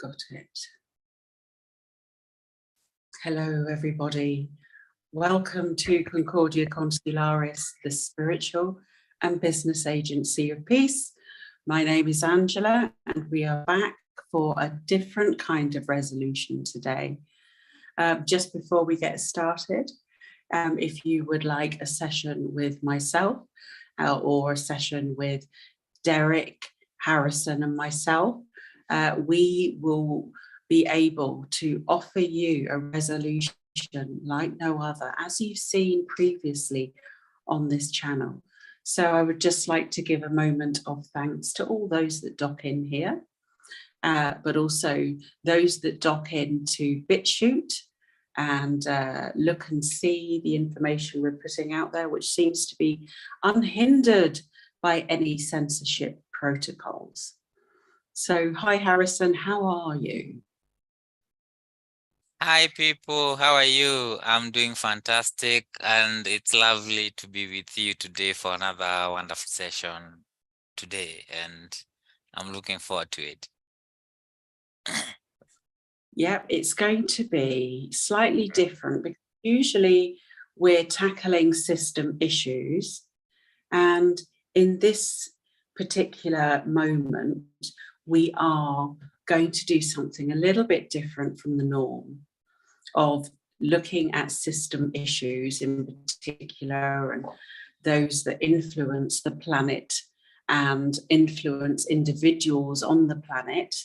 Got it. Hello, everybody. Welcome to Concordia Consularis, the spiritual and business agency of peace. My name is Angela, and we are back for a different kind of resolution today. Just before we get started, if you would like a session with myself or a session with Derek, Harrison, and myself, we will be able to offer you a resolution like no other, as you've seen previously on this channel. So I would just like to give a moment of thanks to all those that dock in here, but also those that dock in to BitChute and look and see the information we're putting out there, which seems to be unhindered by any censorship protocols. So, hi Harrison, how are you? Hi people, how are you? I'm doing fantastic, and it's lovely to be with you today for another wonderful session today, and I'm looking forward to it. Yep, it's going to be slightly different because usually we're tackling system issues, and in this particular moment, we are going to do something a little bit different from the norm of looking at system issues in particular, and those that influence the planet and influence individuals on the planet,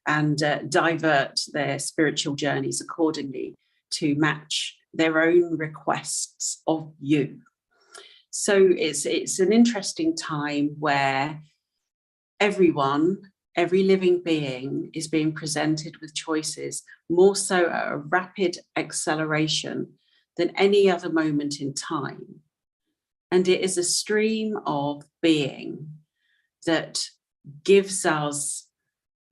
and divert their spiritual journeys accordingly to match their own requests of you. So it's an interesting time where every living being is being presented with choices, more so at a rapid acceleration than any other moment in time. And it is a stream of being that gives us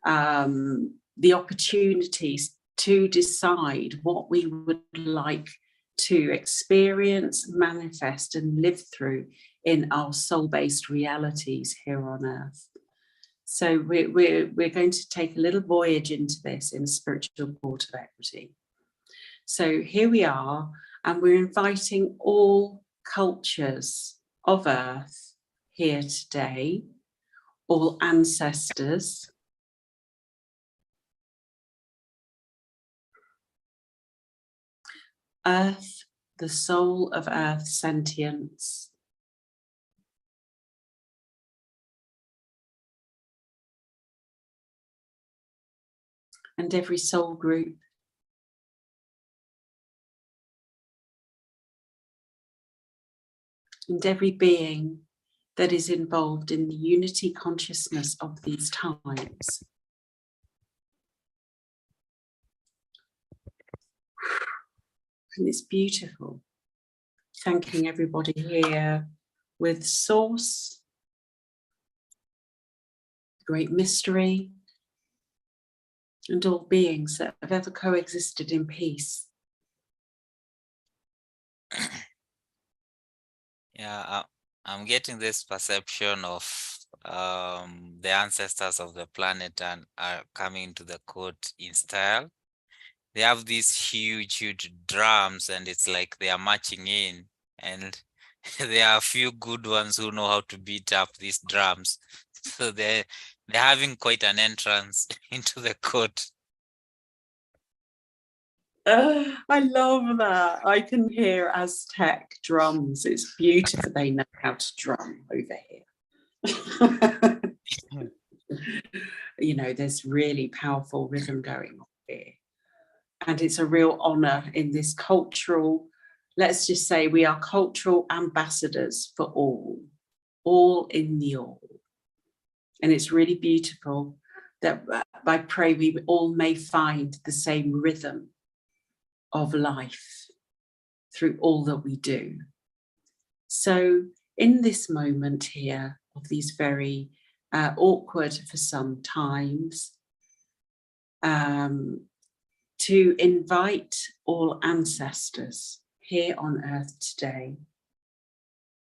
the opportunities to decide what we would like to experience, manifest, and live through in our soul-based realities here on Earth. So we're going to take a little voyage into this in a spiritual port of equity. So here we are, and we're inviting all cultures of Earth here today, all ancestors, Earth, the soul of Earth sentience, and every soul group, and every being that is involved in the unity consciousness of these times. And it's beautiful. Thanking everybody here with Source, Great Mystery, and all beings that have ever coexisted in peace. Yeah, I'm getting this perception of the ancestors of the planet and are coming to the court in style. They have these huge drums, and it's like they are marching in, and there are a few good ones who know how to beat up these drums. So they're having quite an entrance into the court. I love that. I can hear Aztec drums. It's beautiful. They know how to drum over here. You know, there's really powerful rhythm going on here. And it's a real honor in this cultural, let's just say we are cultural ambassadors for all in the all. And it's really beautiful that I pray we all may find the same rhythm of life through all that we do. So in this moment here of these very awkward for some times, to invite all ancestors here on Earth today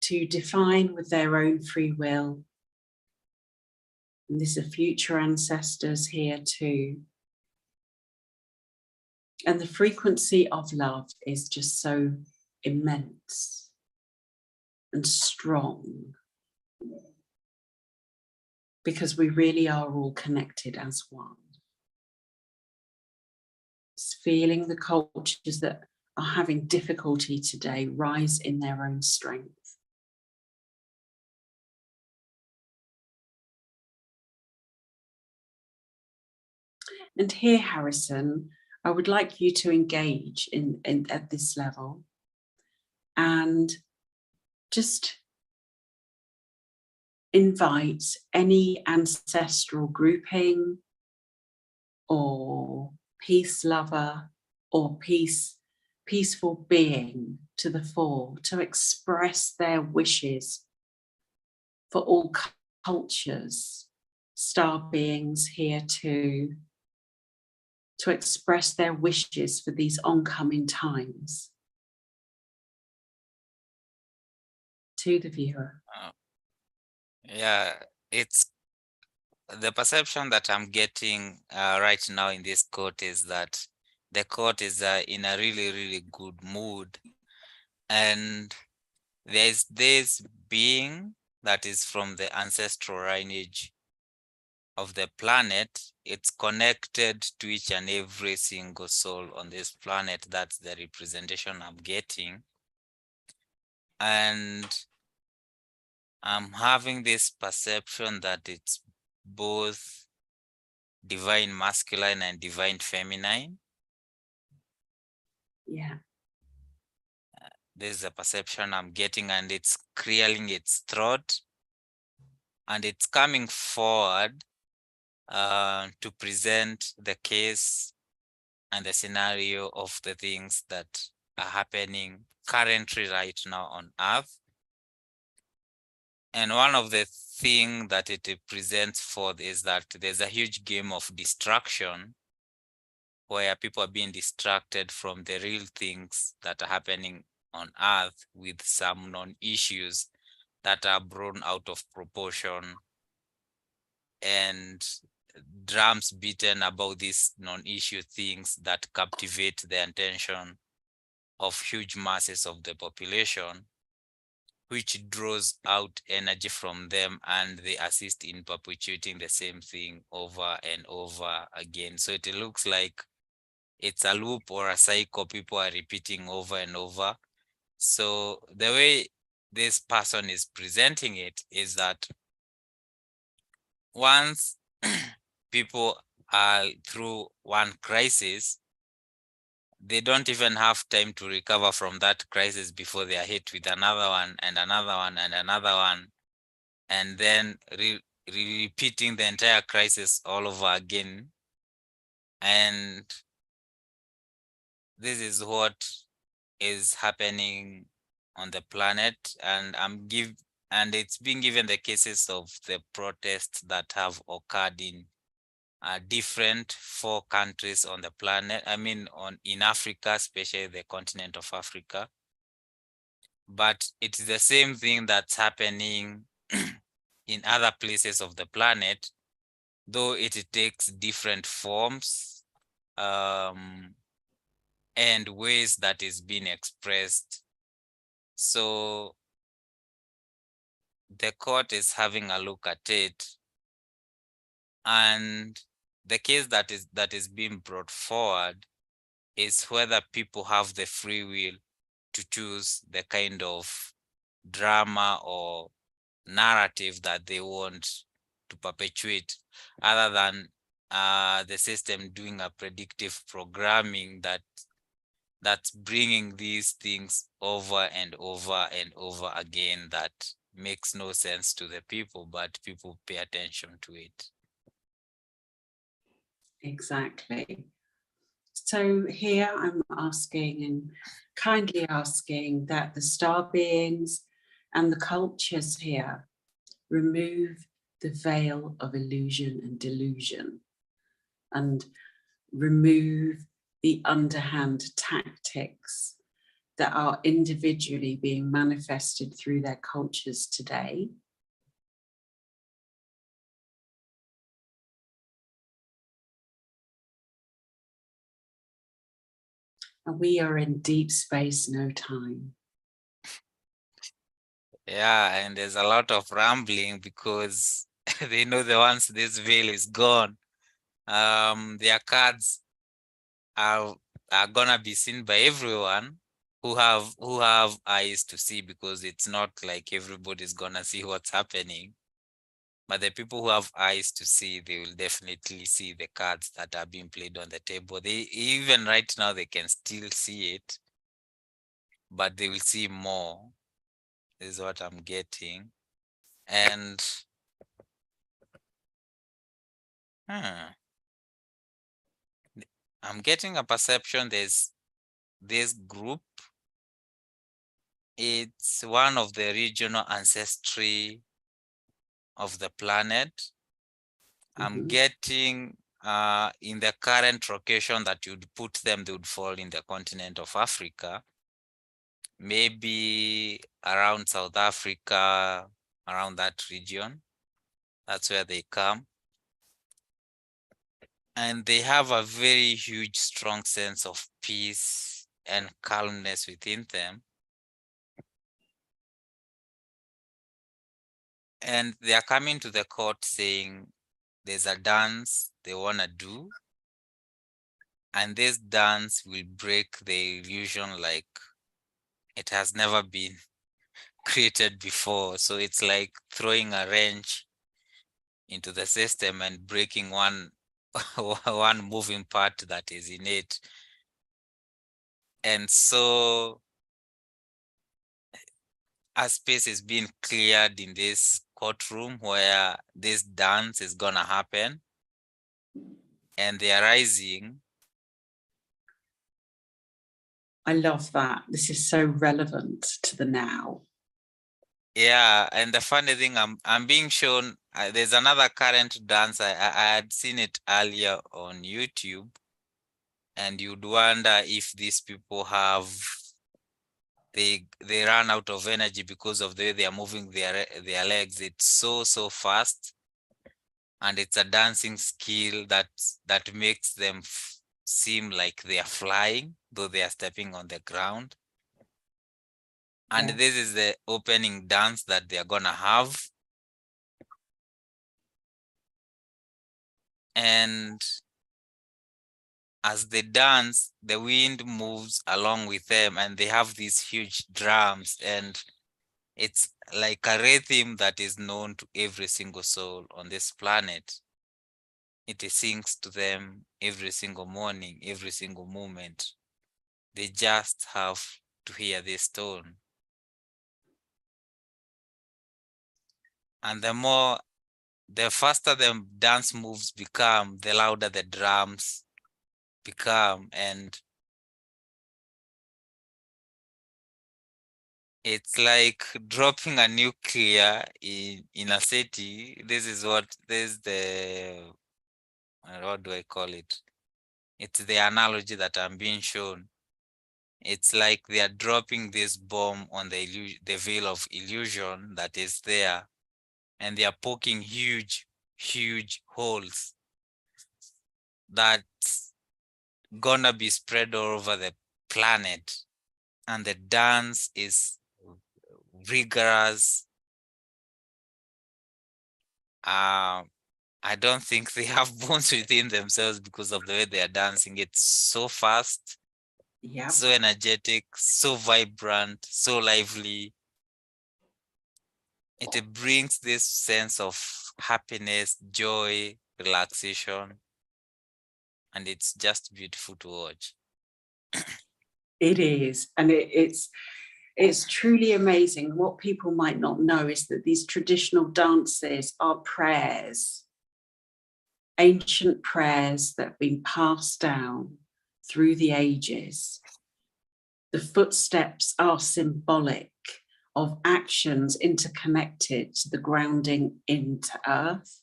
to define with their own free will. And there's a future ancestors here too, And the frequency of love is just so immense and strong, because we really are all connected as one. It's feeling the cultures that are having difficulty today rise in their own strength. And here, Harrison, I would like you to engage at this level and just invite any ancestral grouping or peace lover or peaceful being to the fore to express their wishes for all cultures, star beings here to express their wishes for these oncoming times to the viewer. Yeah, it's the perception that I'm getting right now in this court is that the court is in a really good mood, and there's this being that is from the ancestral lineage of the planet. It's connected to each and every single soul on this planet. That's the representation I'm getting. And I'm having this perception that it's both divine masculine and divine feminine. Yeah. This is a perception I'm getting, and it's clearing its throat, and it's coming forward to present the case and the scenario of the things that are happening currently right now on Earth. And one of the things that it presents forth is that there's a huge game of distraction where people are being distracted from the real things that are happening on Earth with some non-issues that are blown out of proportion and drums beaten about these non-issue things that captivate the attention of huge masses of the population, which draws out energy from them, and they assist in perpetuating the same thing over and over again. So it looks like it's a loop or a cycle people are repeating over and over. So the way this person is presenting it is that once people are through one crisis, they don't even have time to recover from that crisis before they are hit with another one and another one and another one, and then repeating the entire crisis all over again. And this is what is happening on the planet, and it's being given the cases of the protests that have occurred in different 4 countries on the planet. I mean, in Africa, especially the continent of Africa. But it's the same thing that's happening in other places of the planet, though it takes different forms and ways that is being expressed. So the court is having a look at it, and the case that is being brought forward is whether people have the free will to choose the kind of drama or narrative that they want to perpetuate, other than the system doing a predictive programming that's bringing these things over and over and over again that makes no sense to the people, but people pay attention to it. Exactly. So here I'm asking, and kindly asking, that the star beings and the cultures here remove the veil of illusion and delusion, and remove the underhand tactics that are individually being manifested through their cultures today. And we are in deep space, no time. Yeah, and there's a lot of rambling because they know that once this veil is gone, their cards are gonna be seen by everyone who have eyes to see, because it's not like everybody's gonna see what's happening. But the people who have eyes to see, they will definitely see the cards that are being played on the table. They even right now they can still see it, but they will see more, is what I'm getting. And I'm getting a perception there's this group. It's one of the regional ancestry of the planet. I'm getting in the current location that you'd put them, they would fall in the continent of Africa, maybe around South Africa, around that region. That's where they come. And they have a very huge, strong sense of peace and calmness within them. And they are coming to the court saying there's a dance they want to do. And this dance will break the illusion like it has never been created before. So it's like throwing a wrench into the system and breaking one one moving part that is in it. And so a space is being cleared in this courtroom where this dance is gonna happen, and they are rising. I love that. This is so relevant to the now. Yeah, and the funny thing, I'm being shown, there's another current dance. I had seen it earlier on YouTube, and you'd wonder if these people have, they run out of energy because of the way they are moving their legs. It's so fast, and it's a dancing skill that makes them seem like they are flying, though they are stepping on the ground. And Yeah. this is the opening dance that they are gonna have. And as they dance, the wind moves along with them, and they have these huge drums, and it's like a rhythm that is known to every single soul on this planet. It sings to them every single morning, every single moment. They just have to hear this tone. And the faster the dance moves become, the louder the drums become. And it's like dropping a nuclear in a city. This is what do I call it? It's the analogy that I'm being shown. It's like they are dropping this bomb on the veil of illusion that is there, and they are poking huge holes that's gonna be spread all over the planet. And the dance is rigorous. I don't think they have bones within themselves because of the way they are dancing. It's so fast, Yeah. so energetic, so vibrant, so lively. It brings this sense of happiness, joy, relaxation, and it's just beautiful to watch. It is. And it's truly amazing. What people might not know is that these traditional dances are prayers, ancient prayers that have been passed down through the ages. The footsteps are symbolic of actions interconnected to the grounding into earth,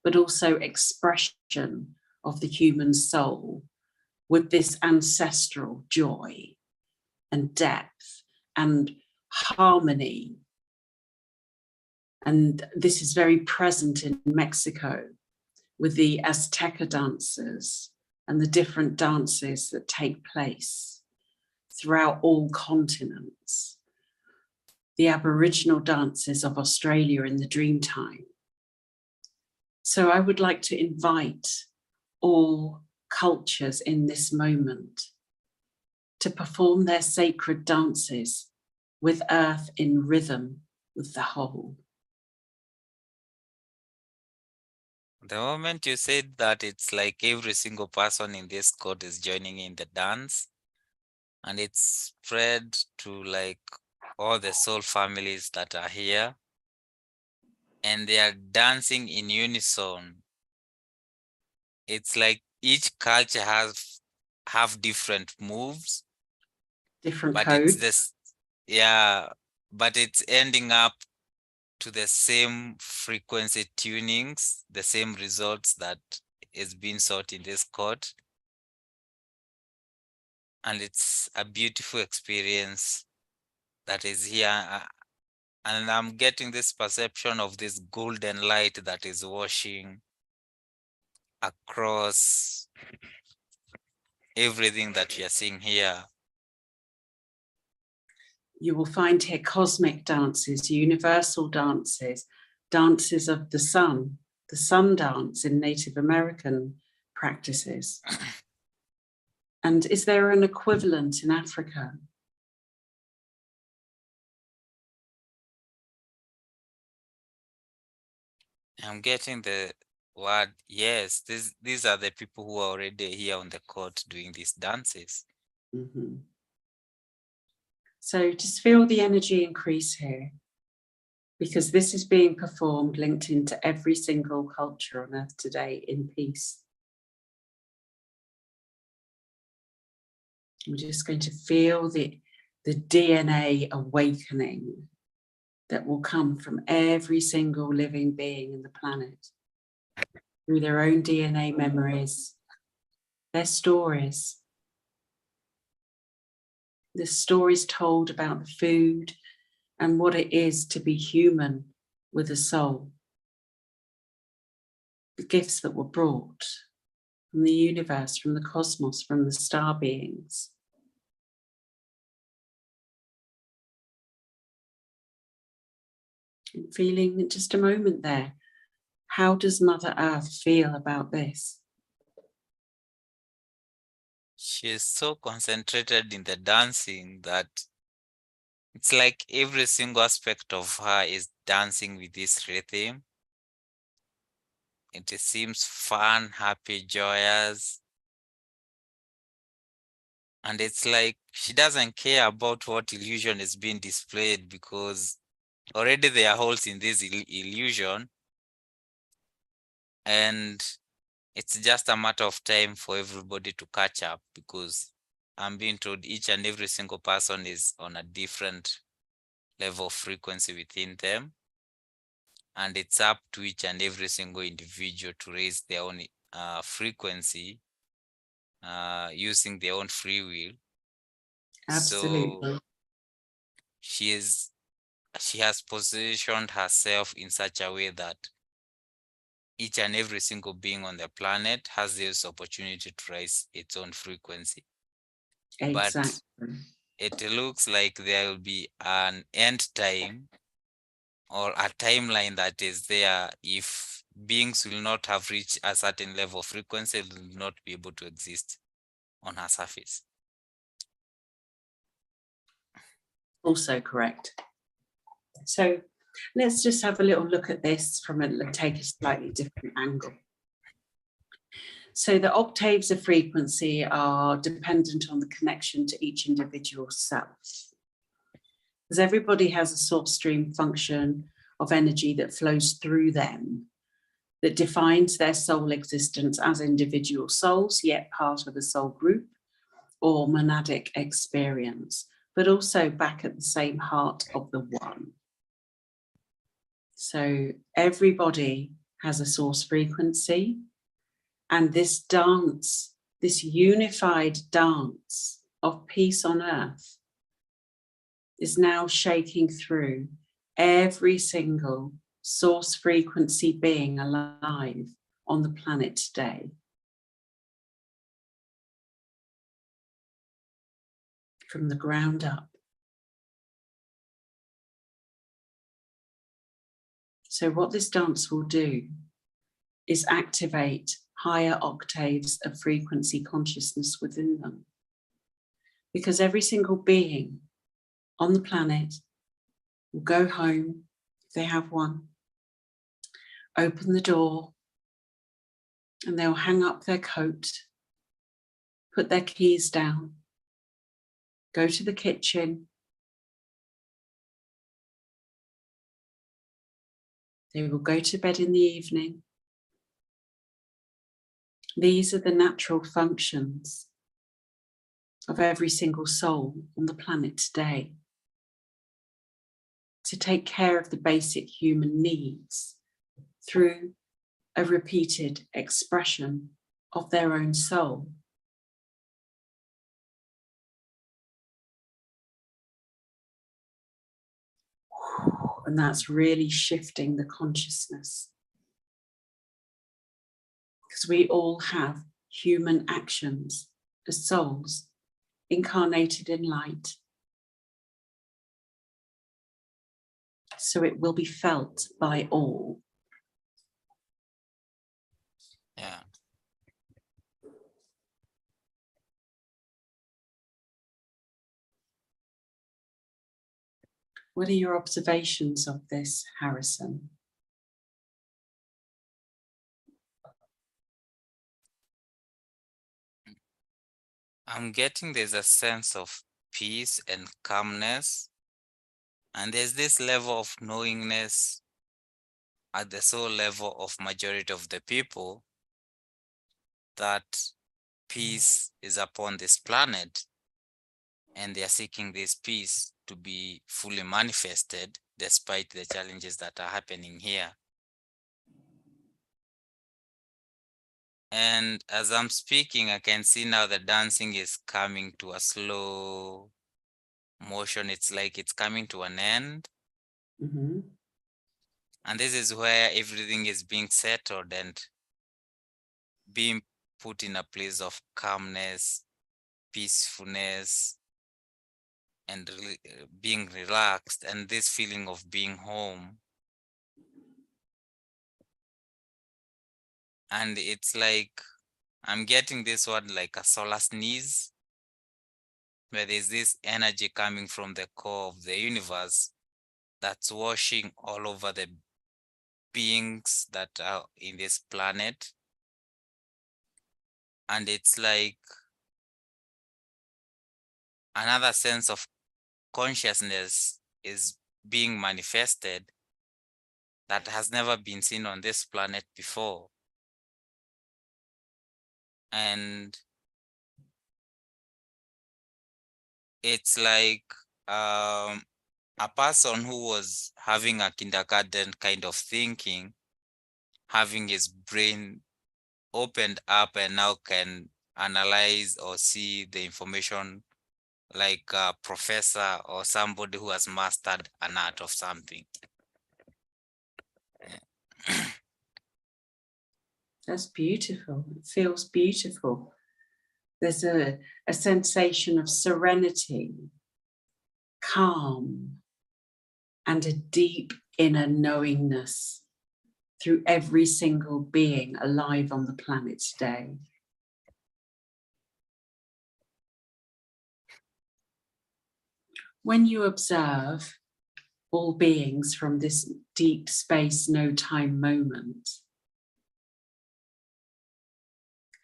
but also expression of the human soul with this ancestral joy and depth and harmony. And this is very present in Mexico with the Azteca dancers and the different dances that take place throughout all continents. The Aboriginal dances of Australia in the Dreamtime. So I would like to invite all cultures in this moment to perform their sacred dances with earth in rhythm with the whole. The moment you said that, it's like every single person in this court is joining in the dance, and it's spread to like all the soul families that are here, and they are dancing in unison. It's like each culture have different moves, Different but codes. it's this, yeah, but it's ending up to the same frequency tunings, the same results that is being sought in this court. And it's a beautiful experience that is here. And I'm getting this perception of this golden light that is washing across everything that we are seeing here. You will find here cosmic dances, universal dances, dances of the sun dance in Native American practices. And is there an equivalent in Africa? I'm getting the word, yes, these are the people who are already here on the court doing these dances. Mm-hmm. So just feel the energy increase here, because this is being performed, linked into every single culture on earth today in peace. I'm just going to feel the DNA awakening that will come from every single living being in the planet through their own DNA memories, their stories. The stories told about the food and what it is to be human with a soul. The gifts that were brought from the universe, from the cosmos, from the star beings. And feeling in just a moment there, how does Mother Earth feel about this? She is so concentrated in the dancing that it's like every single aspect of her is dancing with this rhythm. It seems fun, happy, joyous. And it's like she doesn't care about what illusion is being displayed, because already there are holes in this illusion. And it's just a matter of time for everybody to catch up, because I'm being told each and every single person is on a different level of frequency within them. And it's up to each and every single individual to raise their own frequency using their own free will. Absolutely. So she has positioned herself in such a way that each and every single being on the planet has this opportunity to raise its own frequency. Exactly. But it looks like there will be an end time or a timeline that is there. If beings will not have reached a certain level of frequency, they will not be able to exist on her surface. Also correct. So let's just have a little look at this take a slightly different angle. So the octaves of frequency are dependent on the connection to each individual self. Because everybody has a source stream function of energy that flows through them, that defines their soul existence as individual souls, yet part of a soul group or monadic experience, but also back at the same heart of the one. So everybody has a source frequency, and this dance, this unified dance of peace on earth, is now shaking through every single source frequency being alive on the planet today. from the ground up. So what this dance will do is activate higher octaves of frequency consciousness within them. Because every single being on the planet will go home, if they have one, open the door, and they'll hang up their coat, put their keys down, go to the kitchen. They will go to bed in the evening. These are the natural functions of every single soul on the planet today. To take care of the basic human needs through a repeated expression of their own soul. And that's really shifting the consciousness. Because we all have human actions as souls incarnated in light. So it will be felt by all. Yeah. What are your observations of this, Harrison? I'm getting there's a sense of peace and calmness. And there's this level of knowingness at the soul level of majority of the people that peace is upon this planet, and they are seeking this peace to be fully manifested despite the challenges that are happening here. And as I'm speaking, I can see now the dancing is coming to a slow motion. It's like it's coming to an end. Mm-hmm. And this is where everything is being settled and being put in a place of calmness, peacefulness, and being relaxed, and this feeling of being home. And it's like I'm getting this one like a solar sneeze, where there's this energy coming from the core of the universe that's washing all over the beings that are in this planet. And it's like another sense of consciousness is being manifested that has never been seen on this planet before. And it's like a person who was having a kindergarten kind of thinking, having his brain opened up and now can analyze or see the information like a professor or somebody who has mastered an art of something. That's beautiful. It feels beautiful. There's a sensation of serenity, calm, and a deep inner knowingness through every single being alive on the planet today. When you observe all beings from this deep space, no time moment,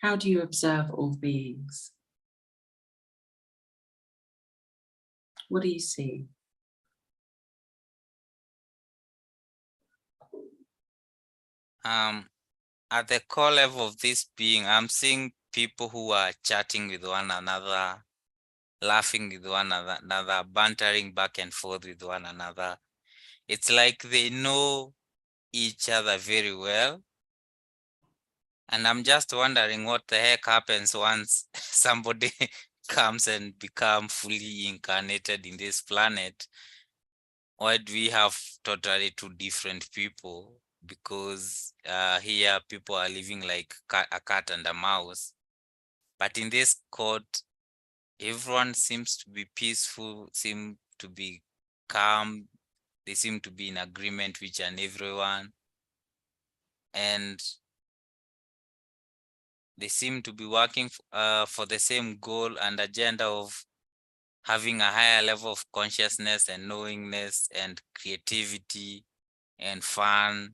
how do you observe all beings? What do you see? At the core level of this being, I'm seeing people who are chatting with one another, laughing with one another, bantering back and forth with one another. It's like they know each other very well. And I'm just wondering what the heck happens once somebody comes and become fully incarnated in this planet. Why do we have totally two different people? Because here people are living like a cat and a mouse. But in this court, everyone seems to be peaceful, seem to be calm. They seem to be in agreement with each and everyone. And they seem to be working for the same goal and agenda of having a higher level of consciousness and knowingness and creativity and fun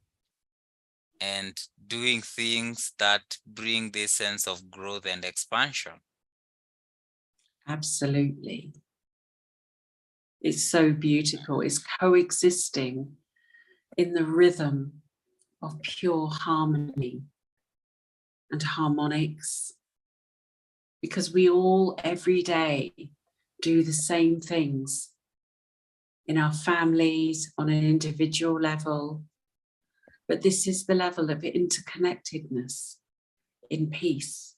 and doing things that bring this sense of growth and expansion. Absolutely. It's so beautiful. It's coexisting in the rhythm of pure harmony and harmonics, because we all every day do the same things in our families on an individual level. But this is the level of interconnectedness in peace,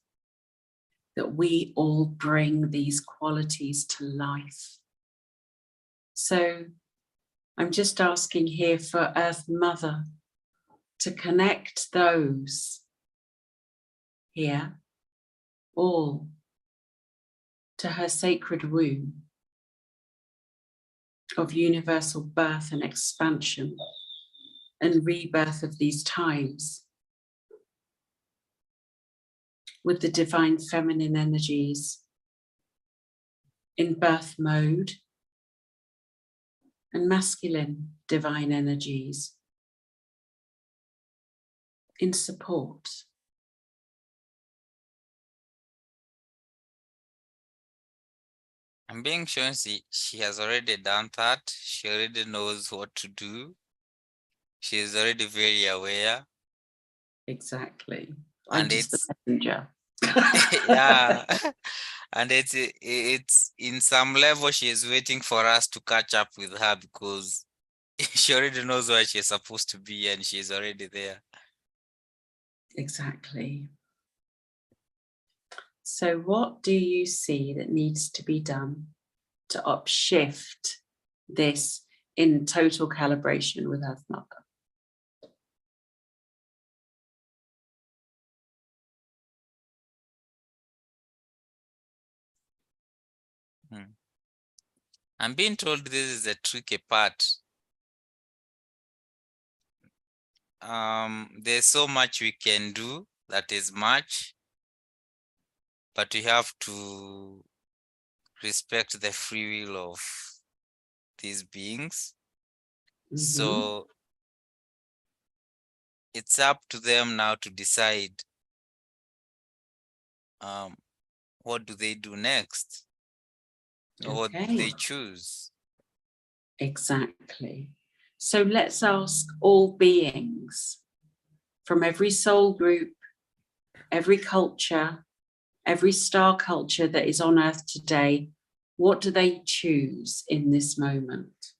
that we all bring these qualities to life. So I'm just asking here for Earth Mother to connect those here all to her sacred womb of universal birth and expansion and rebirth of these times, with the divine feminine energies in birth mode and masculine divine energies in support. I'm being shown she has already done that. She already knows what to do. She is already very aware. Exactly. I'm And just the it's messenger. yeah. And it's in some level she is waiting for us to catch up with her, because she already knows where she's supposed to be and she's already there. Exactly. So what do you see that needs to be done to upshift this in total calibration with Earth Mother? I'm being told this is a tricky part. There's so much we can do, that is much, but we have to respect the free will of these beings. So it's up to them now to decide what do they do next, or what do they choose. Exactly. So let's ask all beings from every soul group, every culture, every star culture that is on Earth today, what do they choose in this moment?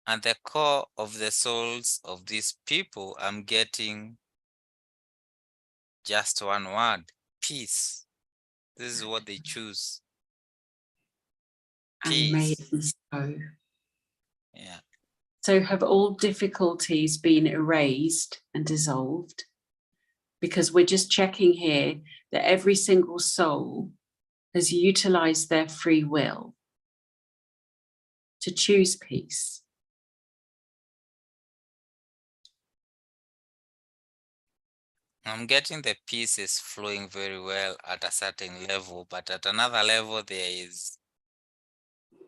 And the core of the souls of these people, I'm getting just one word: peace. This is what they choose. And may Peace. it be so. Yeah. So have all difficulties been erased and dissolved? Because we're just checking here that every single soul has utilized their free will to choose peace. I'm getting the peace is flowing very well at a certain level, but at another level, there is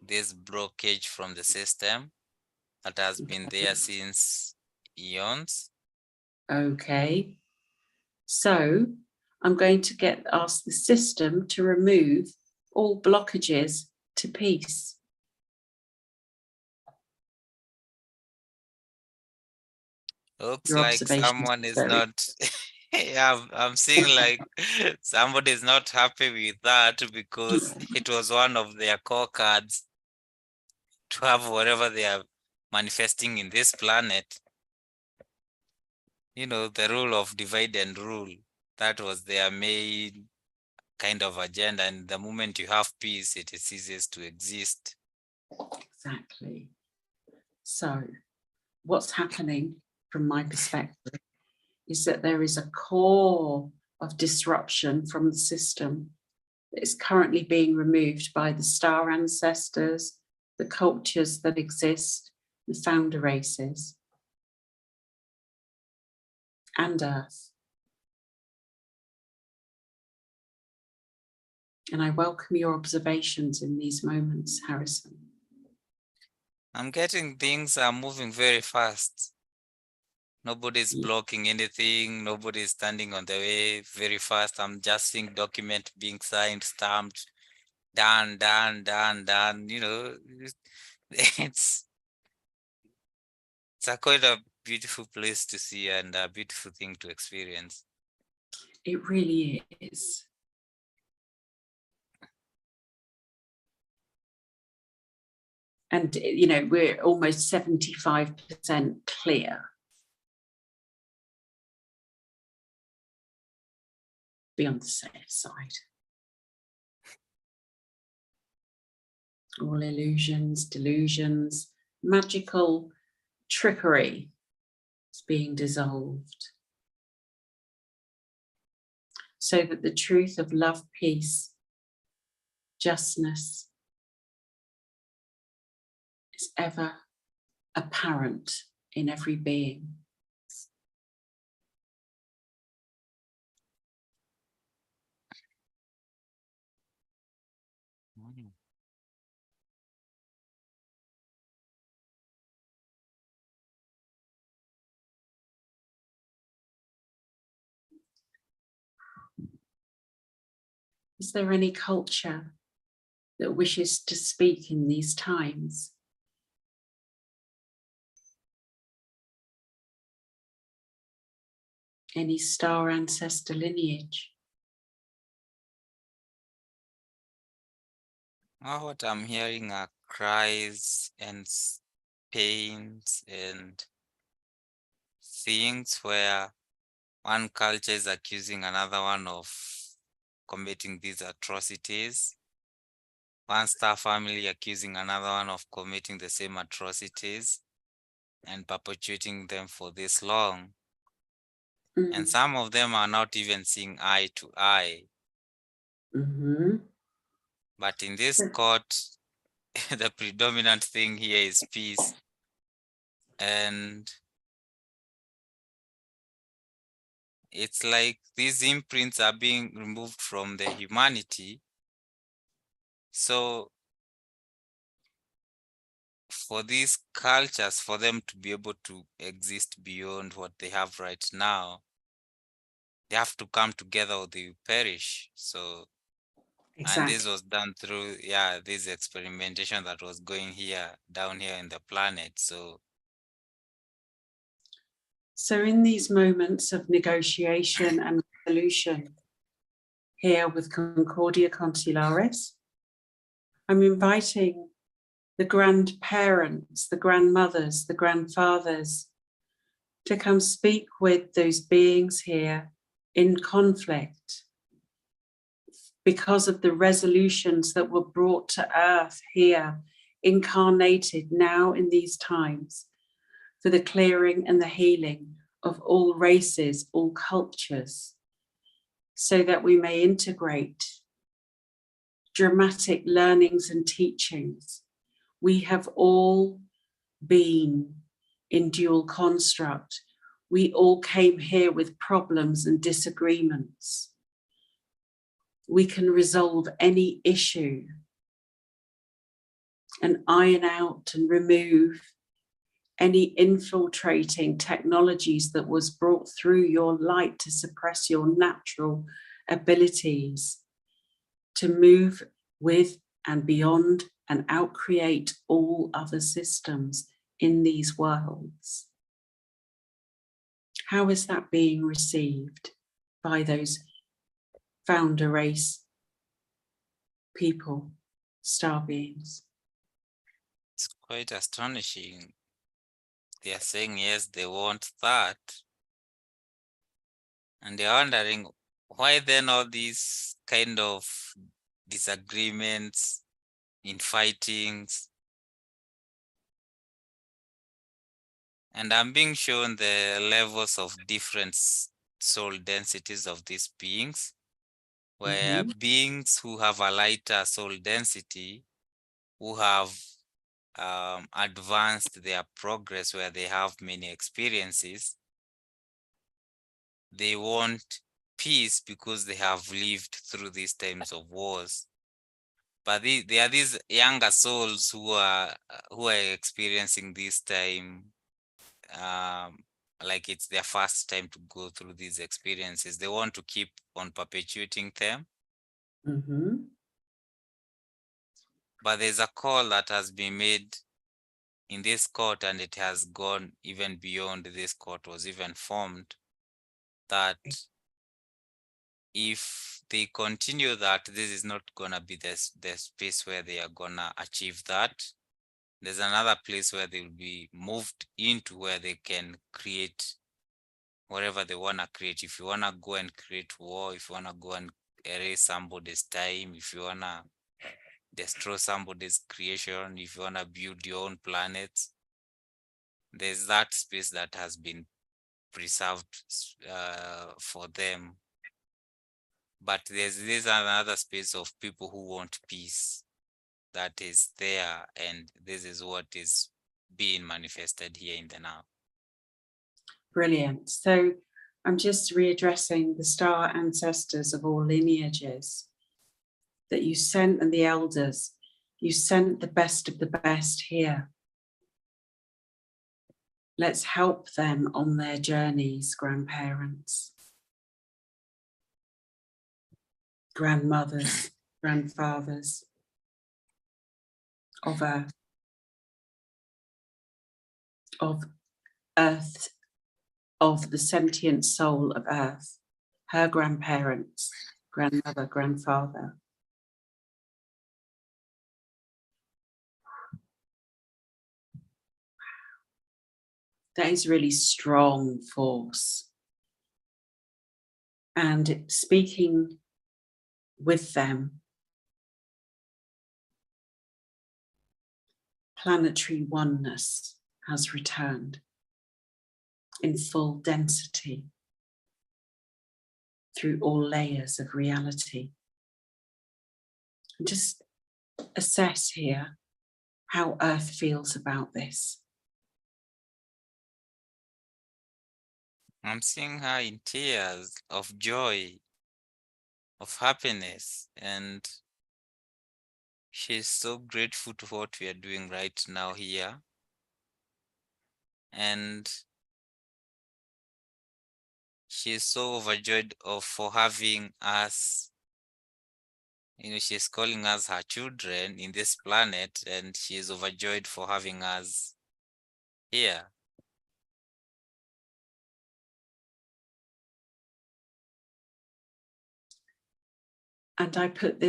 this blockage from the system that has been there since eons. Okay. So I'm going to ask the system to remove all blockages to peace. Looks Your like observation someone is is very not. Yeah, I'm seeing like somebody is not happy with that, because it was one of their core cards to have whatever they are manifesting in this planet. You know, the rule of divide and rule. That was their main kind of agenda. And the moment you have peace, it ceases to exist. Exactly. So what's happening from my perspective is that there is a core of disruption from the system that is currently being removed by the star ancestors, the cultures that exist, the founder races, and Earth. And I welcome your observations in these moments, Harrison. I'm getting things are moving very fast. Nobody's blocking anything. Nobody's standing on the way very fast. I'm just seeing document being signed, stamped, done. You know, it's quite a beautiful place to see and a beautiful thing to experience. It really is. And, you know, we're almost 75% clear. Be on the safe side. All illusions, delusions, magical trickery is being dissolved, so that the truth of love, peace, justness is ever apparent in every being. Is there any culture that wishes to speak in these times? Any star ancestor lineage? What I'm hearing are cries and pains and things where one culture is accusing another one of committing these atrocities. One star family accusing another one of committing the same atrocities and perpetuating them for this long. And some of them are not even seeing eye to eye. But in this court, the predominant thing here is peace. And it's like these imprints are being removed from the humanity. So for these cultures, for them to be able to exist beyond what they have right now, they have to come together or they perish. So, exactly. And this was done through, this experimentation that was going down here in the planet. So in these moments of negotiation and resolution here with Concordia Consularis, I'm inviting the grandparents, the grandmothers, the grandfathers to come speak with those beings here in conflict because of the resolutions that were brought to earth here, incarnated now in these times, for the clearing and the healing of all races, all cultures, so that we may integrate dramatic learnings and teachings. We have all been in dual construct. We all came here with problems and disagreements. We can resolve any issue and iron out and remove any infiltrating technologies that was brought through your light to suppress your natural abilities to move with and beyond and outcreate all other systems in these worlds. How is that being received by those founder race people, star beings? it's quite astonishing. They are saying, yes, they want that. And they're wondering, why then all these kind of disagreements, infightings? And I'm being shown the levels of different soul densities of these beings, where beings who have a lighter soul density, who have advanced their progress, where they have many experiences, they want peace because they have lived through these times of wars. But there are these younger souls who are experiencing this time, like it's their first time to go through these experiences. They want to keep on perpetuating them. But there's a call that has been made in this court, and it has gone even beyond this court was even formed, that if they continue that, this is not gonna be the space where they are gonna achieve that. There's another place where they will be moved into, where they can create whatever they wanna create. If you wanna go and create war, if you wanna go and erase somebody's time, if you wanna destroy somebody's creation, if you wanna build your own planets, there's that space that has been preserved for them. But there's another space of people who want peace that is there, and this is what is being manifested here in the now. Brilliant. So I'm just readdressing the star ancestors of all lineages that you sent, and the elders. You sent the best of the best here. Let's help them on their journeys, grandparents, grandmothers, grandfathers of Earth, of the sentient soul of Earth, her grandparents, grandmother, grandfather. That is really strong force. And speaking with them, planetary oneness has returned in full density through all layers of reality. And just assess here how Earth feels about this. I'm seeing her in tears of joy, of happiness, and she's so grateful to what we are doing right now here. And she's so overjoyed for having us. She's calling us her children in this planet, and she is overjoyed for having us here. And I put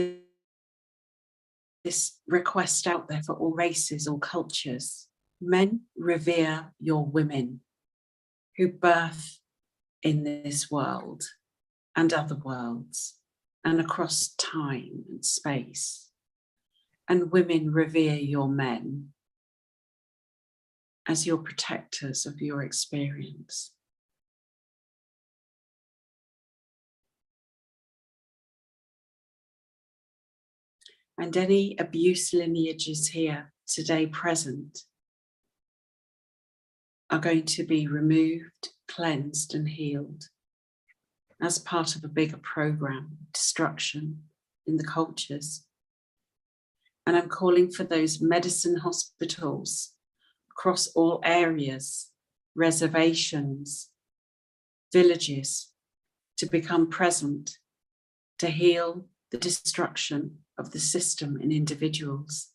this request out there for all races, all cultures. Men, revere your women who birth in this world and other worlds and across time and space. And women, revere your men as your protectors of your experience. And any abuse lineages here today present are going to be removed, cleansed, and healed as part of a bigger program, destruction in the cultures. And I'm calling for those medicine hospitals across all areas, reservations, villages, to become present, to heal the destruction of the system in individuals.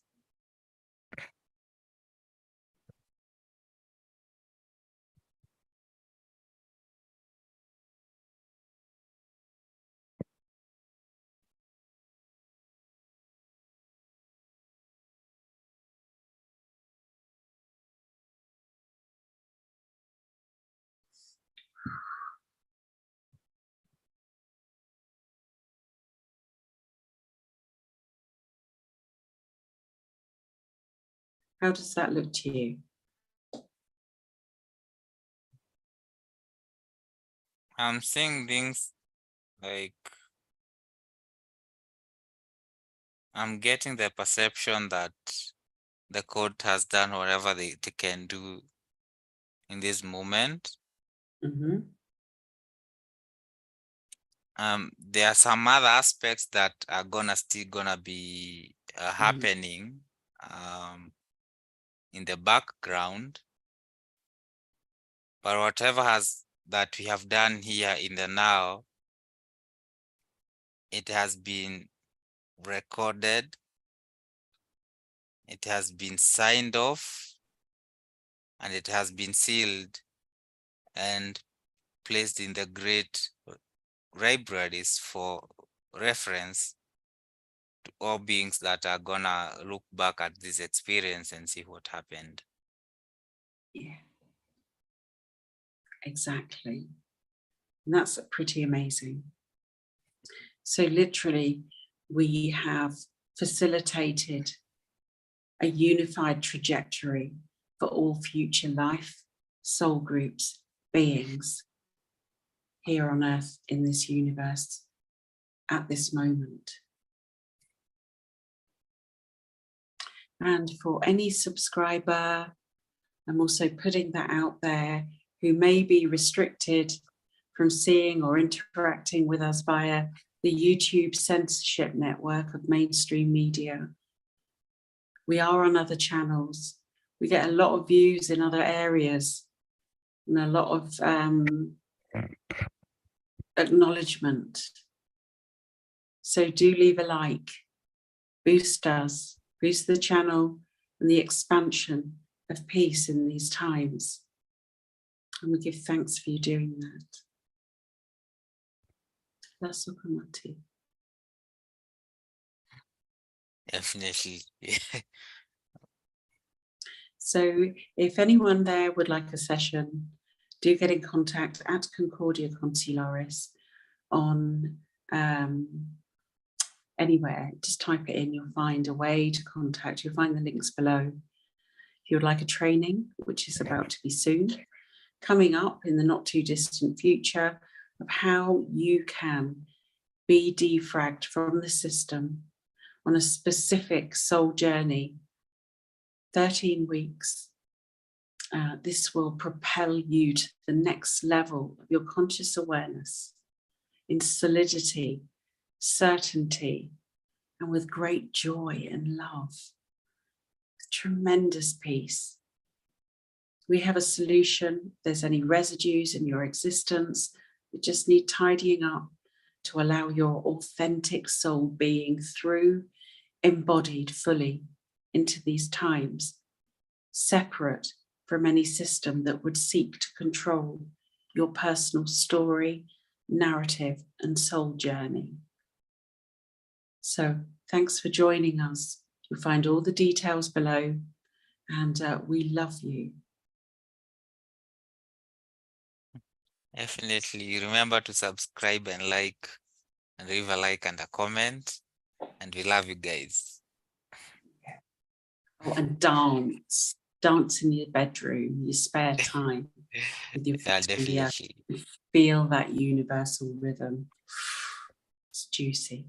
How does that look to you? I'm seeing things like I'm getting the perception that the code has done whatever they can do in this moment. Mm-hmm. There are some other aspects that are still gonna be happening in the background, but whatever that we have done here in the now, it has been recorded, it has been signed off, and it has been sealed and placed in the great libraries for reference to all beings that are gonna look back at this experience and see what happened. Yeah, exactly. And that's pretty amazing. So literally, we have facilitated a unified trajectory for all future life, soul groups, beings here on Earth in this universe at this moment. And for any subscriber, I'm also putting that out there who may be restricted from seeing or interacting with us via the YouTube censorship network of mainstream media. We are on other channels. We get a lot of views in other areas and a lot of acknowledgement. So do leave a like, boost us, boost the channel and the expansion of peace in these times. And we give thanks for you doing that. Definitely. So if anyone there would like a session, do get in contact at Concordia Consularis on anywhere. Just type it in, you'll find a way to contact. You'll find the links below. If you would like a training, which is about to be soon, coming up in the not too distant future, of how you can be defragged from the system on a specific soul journey, 13 weeks. This will propel you to the next level of your conscious awareness in solidity, certainty, and with great joy and love. Tremendous peace. We have a solution. If there's any residues in your existence that just need tidying up to allow your authentic soul being through, embodied fully into these times, separate from any system that would seek to control your personal story, narrative, and soul journey. So thanks for joining us. You'll find all the details below, and we love you. Definitely. Remember to subscribe and like, and leave a like and a comment. And we love you guys. Oh, and dance. Dance in your bedroom, your spare time with your Yeah, feet on the earth. definitely. Feel that universal rhythm. It's juicy.